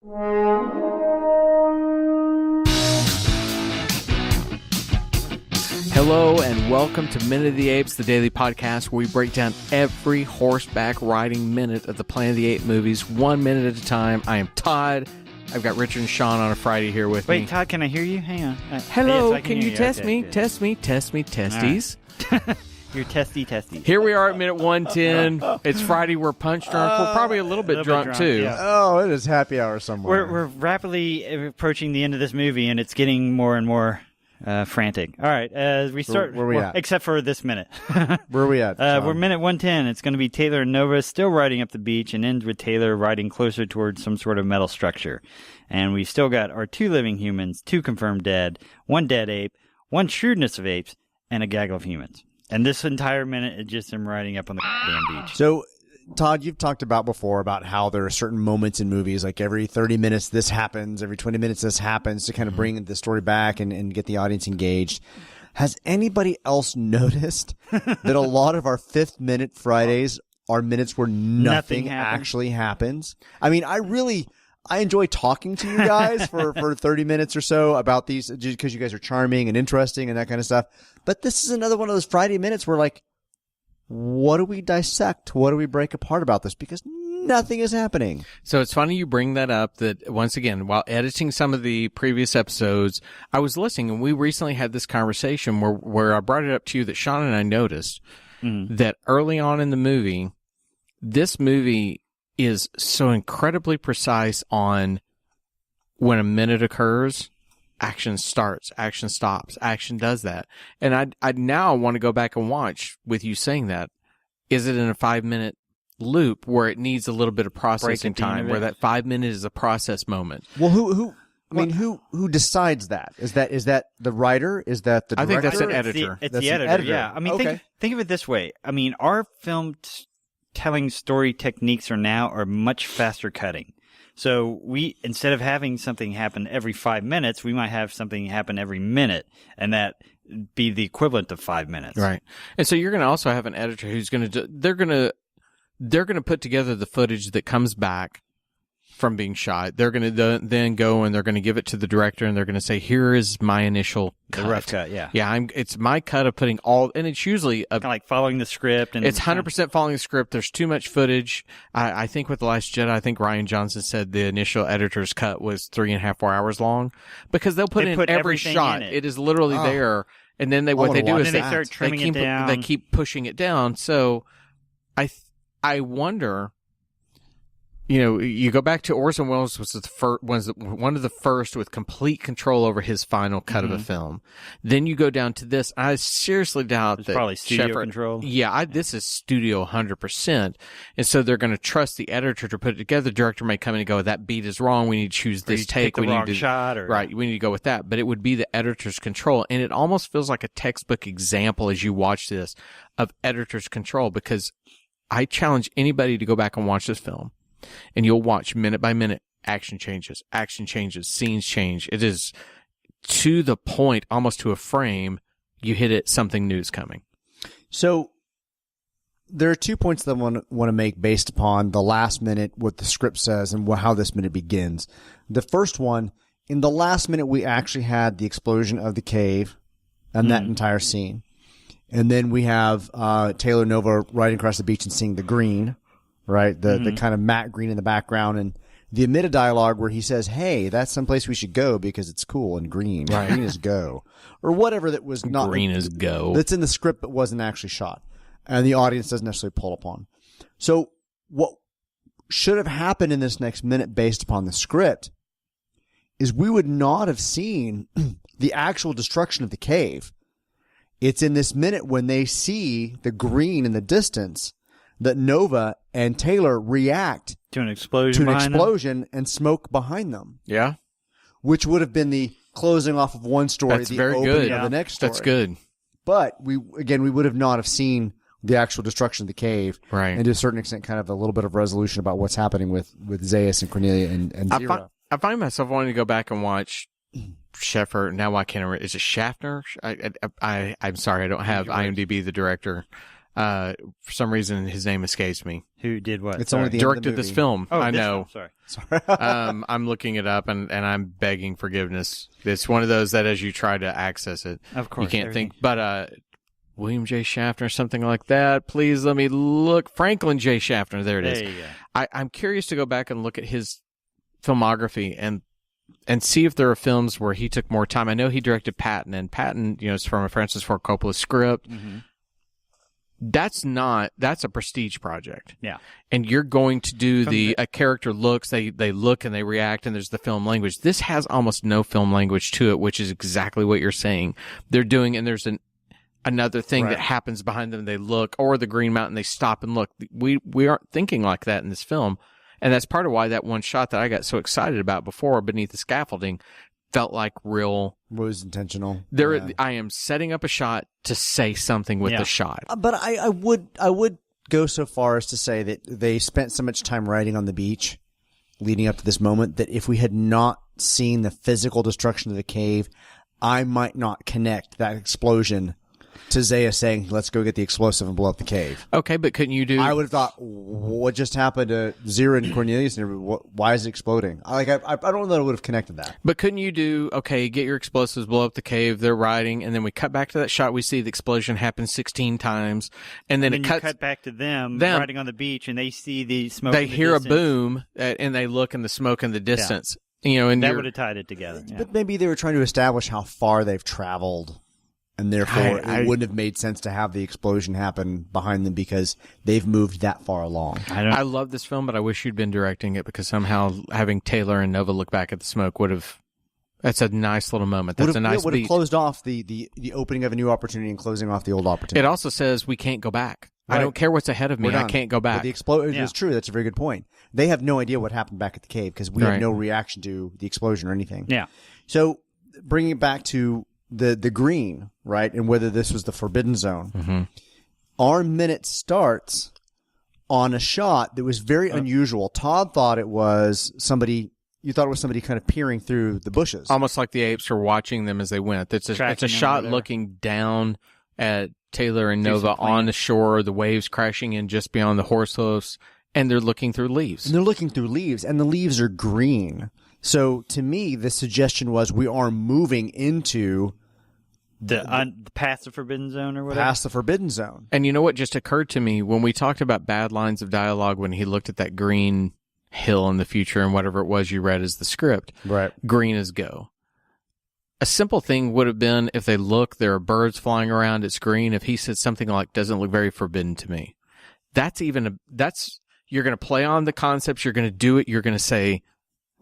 Hello and welcome to Minute of the Apes, the daily podcast where we break down every horseback riding minute of the Planet of the Apes movies, 1 minute at a time. I am Todd. I've got Richard and Sean on a Friday here with me. Wait, Todd, can I hear you? Hang on. Hello, yes, can you test me? Test me, testes. Right. You're testy. Here we are at minute 110. It's Friday. We're punch drunk. We're probably a little bit drunk too. Yeah. Oh, it is happy hour somewhere. We're rapidly approaching the end of this movie, and it's getting more and more frantic. All right, we start. Where we at? Except for this minute. Where are we at? We're minute 110. It's going to be Taylor and Nova still riding up the beach, and ends with Taylor riding closer towards some sort of metal structure. And we've still got our 2 living humans, 2 confirmed dead, 1 dead ape, 1 shrewdness of apes, and a gaggle of humans. And this entire minute is just them riding up on the damn beach. So, Todd, you've talked about before about how there are certain moments in movies, like every 30 minutes this happens, every 20 minutes this happens, to kind of bring the story back and get the audience engaged. Has anybody else noticed that a lot of our 5th minute Fridays are minutes where nothing actually happens? I mean, I enjoy talking to you guys for 30 minutes or so about these, just because you guys are charming and interesting and that kind of stuff. But this is another one of those Friday minutes where, like, what do we dissect? What do we break apart about this? Because nothing is happening. So it's funny you bring that up, that once again, while editing some of the previous episodes, I was listening, and we recently had this conversation where I brought it up to you that Sean and I noticed that early on in the movie, this movie is so incredibly precise on when a minute occurs, action starts, action stops, action does that. And I now want to go back and watch with you saying that. Is it in a 5-minute loop where it needs a little bit of processing time, where that 5 minutes is a process moment? Well, who decides that? Is that the writer? Is that the director? I think that's an editor. It's the editor. Yeah. I mean, think of it this way. I mean, our film telling story techniques are much faster cutting. So we, instead of having something happen every 5 minutes, we might have something happen every minute, and that be the equivalent of 5 minutes. Right. And so you're going to also have an editor who's going to they're going to put together the footage that comes back from being shot. They're going to then go and they're going to give it to the director, and they're going to say, "Here is my initial cut." The rough cut, yeah. Yeah, it's my cut of putting all, and it's usually kind of like following the script, and it's 100% following the script. There's too much footage. I think with The Last Jedi, I think Rian Johnson said the initial editor's cut was 3.5 4 hours long, because they'll put in every shot. It is literally there, and then what they do is they start trimming it down. They keep pushing it down. So I wonder. You know, you go back to Orson Welles was one of the first with complete control over his final cut of a film. Then you go down to this. I seriously doubt that probably studio control. Yeah, this is studio 100%. And so they're going to trust the editor to put it together. The director may come in and go, "That beat is wrong. We need to choose this take. We need to shot, right. We need to go with that." But it would be the editor's control, and it almost feels like a textbook example as you watch this of editor's control. Because I challenge anybody to go back and watch this film. And you'll watch minute by minute, action changes, scenes change. It is to the point, almost to a frame. You hit it, something new is coming. So there are 2 points that I want to make based upon the last minute, what the script says, and how this minute begins. The first one, in the last minute, we actually had the explosion of the cave and that entire scene. And then we have Taylor Nova riding across the beach and seeing the green. Right, the kind of matte green in the background, and the meta dialogue where he says, "Hey, that's someplace we should go because it's cool and green. Right. Green is go," or whatever that was not green is go. That's in the script but wasn't actually shot, and the audience doesn't necessarily pull upon. So, what should have happened in this next minute, based upon the script, is we would not have seen the actual destruction of the cave. It's in this minute when they see the green in the distance that Nova and Taylor react to an explosion and smoke behind them. Yeah. Which would have been the closing off of one story, That's the very opening good. of the next story. That's good. But we would have not have seen the actual destruction of the cave. Right. And to a certain extent, kind of a little bit of resolution about what's happening with Zaius and Cornelia and Zira. I find myself wanting to go back and watch Sheffer. Now I can't remember. Is it Schaffner? I'm sorry. I don't have IMDb, the director. For some reason, his name escapes me. Who did what? It's only the end of the Directed this movie. film. Oh, I this know. film, Sorry. I'm looking it up and I'm begging forgiveness. It's one of those that as you try to access it, Of course, you can't everything. think. But William J. Shatner or something like that. Please let me look. Franklin J. Shatner. There it is. There you go. I'm curious to go back and look at his filmography and see if there are films where he took more time. I know he directed Patton, and Patton, is from a Francis Ford Coppola script. Mm-hmm. That's a prestige project. Yeah. And you're going to do a character looks, they look and they react, and there's the film language. This has almost no film language to it, which is exactly what you're saying. They're doing, and there's another thing that happens behind them. They look, or the Green Mountain, they stop and look. We aren't thinking like that in this film. And that's part of why that one shot that I got so excited about before, Beneath the Scaffolding, felt like real. Was intentional. I am setting up a shot to say something with the shot. But I would go so far as to say that they spent so much time writing on the beach leading up to this moment that if we had not seen the physical destruction of the cave, I might not connect that explosion to Zaya saying, let's go get the explosive and blow up the cave. Okay, but couldn't you do... I would have thought, what just happened to Zira and Cornelius? And why is it exploding? I don't know that I would have connected that. But couldn't you do, okay, get your explosives, blow up the cave, they're riding, and then we cut back to that shot, we see the explosion happen 16 times, and then you cut back to them riding on the beach, and they see the smoke. They hear a boom, and they look in the smoke in the distance. And that would have tied it together. Yeah. But maybe they were trying to establish how far they've traveled. And therefore, it wouldn't have made sense to have the explosion happen behind them because they've moved that far along. I love this film, but I wish you'd been directing it because somehow having Taylor and Nova look back at the smoke would have... That's a nice little moment. That's a nice beat. Would have closed off the opening of a new opportunity and closing off the old opportunity. It also says we can't go back. Right. I don't care what's ahead of me. I can't go back. But the explosion is true. That's a very good point. They have no idea what happened back at the cave because we have no reaction to the explosion or anything. Yeah. So bringing it back to the green, right, and whether this was the forbidden zone. Mm-hmm. Our minute starts on a shot that was very unusual. Todd thought it was somebody. You thought it was somebody kind of peering through the bushes, almost like the apes were watching them as they went. It's a shot looking down at Taylor and Nova on the shore, the waves crashing in just beyond the horse hoofs, and they're looking through leaves. And the leaves are green. So to me, the suggestion was we are moving into past the forbidden zone or whatever. Past the forbidden zone. And you know what just occurred to me when we talked about bad lines of dialogue when he looked at that green hill in the future and whatever it was you read as the script. Right. Green is go. A simple thing would have been if they look, there are birds flying around, it's green. If he said something like, doesn't look very forbidden to me. You're going to play on the concepts, you're going to do it, you're going to say,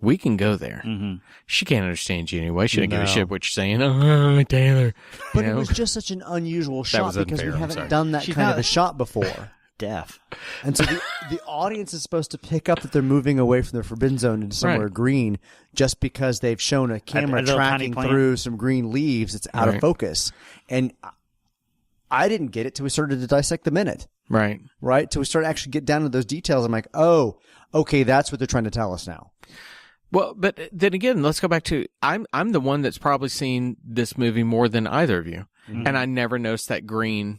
we can go there. Mm-hmm. She can't understand you anyway. She didn't give a shit what you're saying. Oh, Taylor. But it was just such an unusual shot because we haven't done that kind of a shot before. Deaf. And so the audience is supposed to pick up that they're moving away from the forbidden zone into somewhere green just because they've shown a camera tracking through some green leaves that's out of focus. And I didn't get it till we started to dissect the minute. Right. Till we started to actually get down to those details. I'm like, oh, okay, that's what they're trying to tell us now. Well, but then again, let's go back to I'm the one that's probably seen this movie more than either of you, and I never noticed that green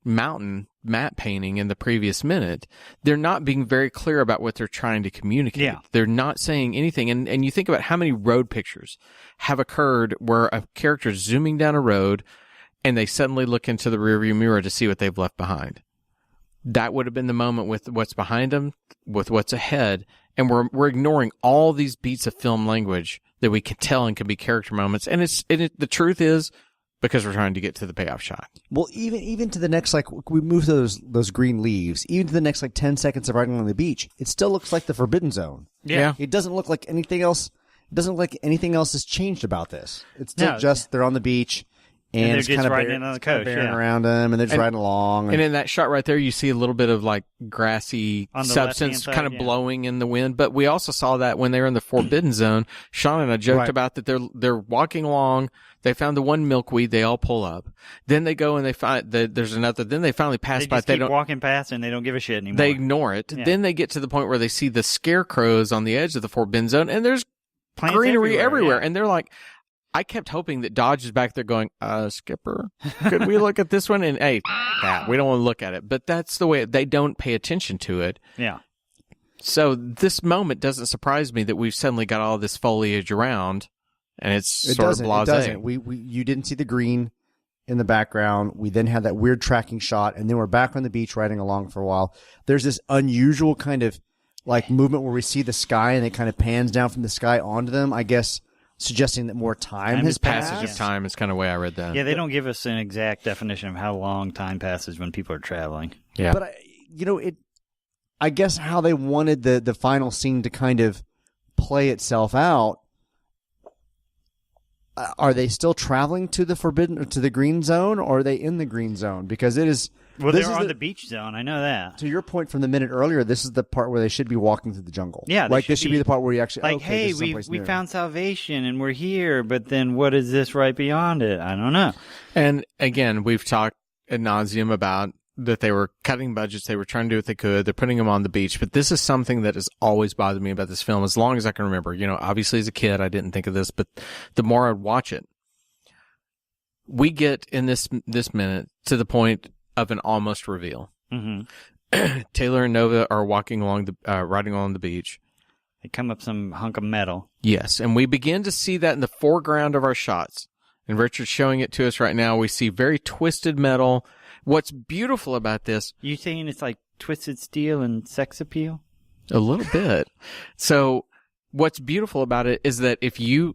mountain matte painting in the previous minute. They're not being very clear about what they're trying to communicate. Yeah. They're not saying anything, and you think about how many road pictures have occurred where a character is zooming down a road, and they suddenly look into the rearview mirror to see what they've left behind. That would have been the moment with what's behind them, with what's ahead. And we're ignoring all these beats of film language that we can tell and can be character moments. And the truth is because we're trying to get to the payoff shot. Well, even to the next, we move those green leaves, even to the next 10 seconds of riding on the beach, it still looks like the forbidden zone. Yeah. It doesn't look like anything else. It doesn't look like anything else has changed about this. It's still just they're on the beach. And they're it's just kind of riding on the coast, around them, and they're just riding along. And in that shot right there, you see a little bit of grassy substance kind of blowing in the wind. But we also saw that when they were in the forbidden zone. Sean and I joked about that they're walking along. They found the one milkweed. They all pull up. Then they go and they find there's another. Then they finally pass by. They keep walking past and they don't give a shit anymore. They ignore it. Yeah. Then they get to the point where they see the scarecrows on the edge of the forbidden zone, and there's plants greenery everywhere. Yeah. And they're like, I kept hoping that Dodge is back there going, Skipper, could we look at this one? And hey, that, we don't want to look at it. But that's the way they don't pay attention to it. Yeah. So this moment doesn't surprise me that we've suddenly got all this foliage around, and it's sort of blasé. It doesn't. You didn't see the green in the background. We then had that weird tracking shot, and then we're back on the beach riding along for a while. There's this unusual kind of like movement where we see the sky, and it kind of pans down from the sky onto them, I guess, suggesting that more time has passed. Passage of time is kind of the way I read that. Yeah, they don't give us an exact definition of how long time passes when people are traveling. Yeah. But, I guess how they wanted the final scene to kind of play itself out. Are they still traveling to the forbidden or to the green zone, or are they in the green zone? Because it is. Well, they're on the beach zone. I know that. To your point from the minute earlier, this is the part where they should be walking through the jungle. Yeah, like this should be the part where you actually like, hey, we found salvation and we're here, but then what is this right beyond it? I don't know. And again, we've talked ad nauseum about that they were cutting budgets. They were trying to do what they could. They're putting them on the beach. But this is something that has always bothered me about this film as long as I can remember. Obviously as a kid, I didn't think of this, but the more I'd watch it, we get in this minute to the point of an almost reveal. Mm-hmm. Taylor and Nova are riding along the beach. They come up some hunk of metal. Yes. And we begin to see that in the foreground of our shots. And Richard's showing it to us right now. We see very twisted metal. What's beautiful about this... You saying it's like Twisted Steel and sex appeal? A little bit. So what's beautiful about it is that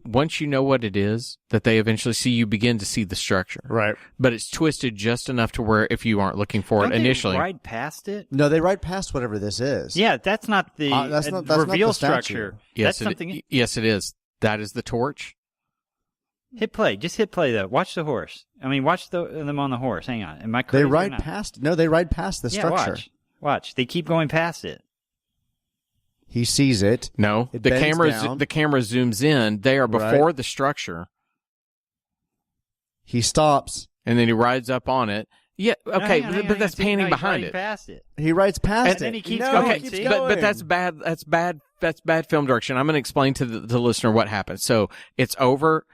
once you know what it is, that they eventually see, you begin to see the structure. Right. But it's twisted just enough to where if you aren't looking for it initially... Don't they ride past it? No, they ride past whatever this is. Yeah, that's not the that's not reveal the statue. structure. Yes, that's something... Yes, it is. That is the torch. Hit play. Just hit play, though. Watch the horse. I mean, watch them on the horse. Hang on. Am I correct? They ride past... No, they ride past the structure. Watch. They keep going past it. He sees it. No, the camera zooms in. They are before the structure. He stops. And then he rides up on it. Yeah, okay, but that's panning behind it. Past it. He rides past it. And then he keeps going. Okay, but that's bad. That's bad film direction. I'm going to explain to the listener what happened. So it's over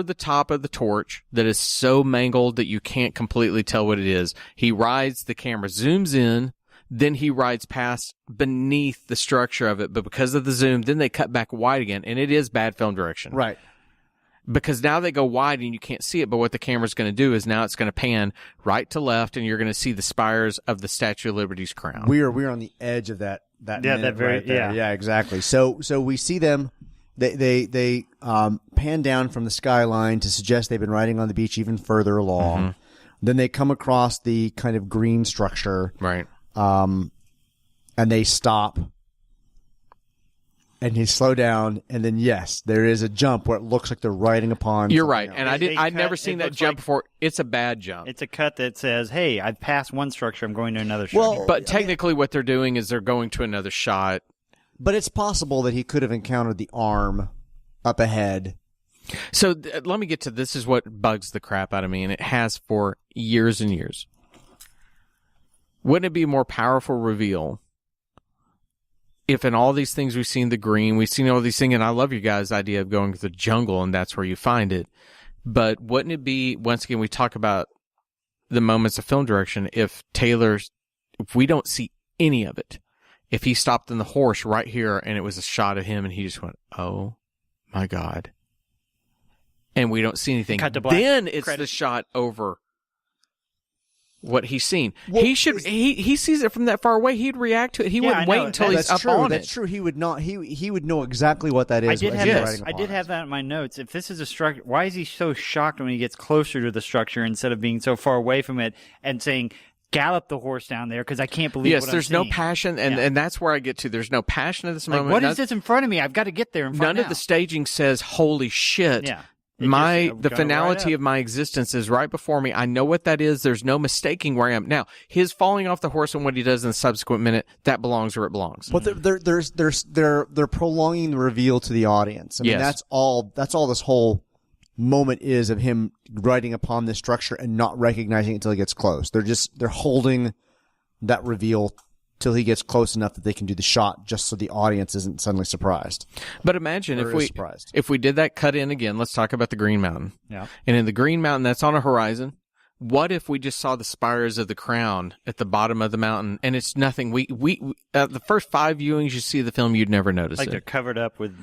the top of the torch that is so mangled that you can't completely tell what it is. He rides, the camera zooms in, then he rides past beneath the structure of it. But because of the zoom, then they cut back wide again. And it is bad film direction. Right. Because now they go wide and you can't see it. But what the camera's going to do is now it's going to pan right to left and you're going to see the spires of the Statue of Liberty's crown. We're on the edge of that minute right there. Yeah, exactly. So we see them. They pan down from the skyline to suggest they've been riding on the beach even further along. Mm-hmm. Then they come across the kind of green structure. Right. And they stop. And they slow down. And then, yes, there is a jump where it looks like they're riding upon. You're right. Else. And I'd never seen that jump before. It's a bad jump. It's a cut that says, hey, I've passed one structure. I'm going to another structure. Well, but technically what they're doing is they're going to another shot. But it's possible that he could have encountered the arm up ahead. So let me get to this is what bugs the crap out of me, and it has for years and years. Wouldn't it be a more powerful reveal if in all these things we've seen the green, we've seen all these things, and I love your guys' idea of going to the jungle, and that's where you find it. But wouldn't it be, once again, we talk about the moments of film direction, if we don't see any of it, if he stopped on the horse right here and it was a shot of him and he just went, oh my God. And we don't see anything. Then it's the shot over what he's seen. Well, he sees it from that far away. He'd react to it. He wouldn't wait until he's up on it. That's true. He would not. He would know exactly what that is. I did have that in my notes. If this is a structure, why is he so shocked when he gets closer to the structure instead of being so far away from it and saying, gallop the horse down there because I can't believe what I'm there's seeing. No passion, and that's where I get to. There's no passion at this moment. What is this in front of me? I've got to get there in front None of the staging says, holy shit. Yeah. The finality of my existence is right before me. I know what that is. There's no mistaking where I am. Now, his falling off the horse and what he does in the subsequent minute, that belongs where it belongs. But they're prolonging the reveal to the audience. I mean, that's all this whole moment is of him riding upon this structure and not recognizing it until he gets close. They're holding that reveal till he gets close enough that they can do the shot, just so the audience isn't suddenly surprised. But imagine Or is surprised. if we did that cut in again. Let's talk about the Green Mountain. Yeah. And in the Green Mountain, that's on a horizon. What if we just saw the spires of the crown at the bottom of the mountain, and it's nothing? We the first 5 viewings you see the film, you'd never notice Like it. they're covered up with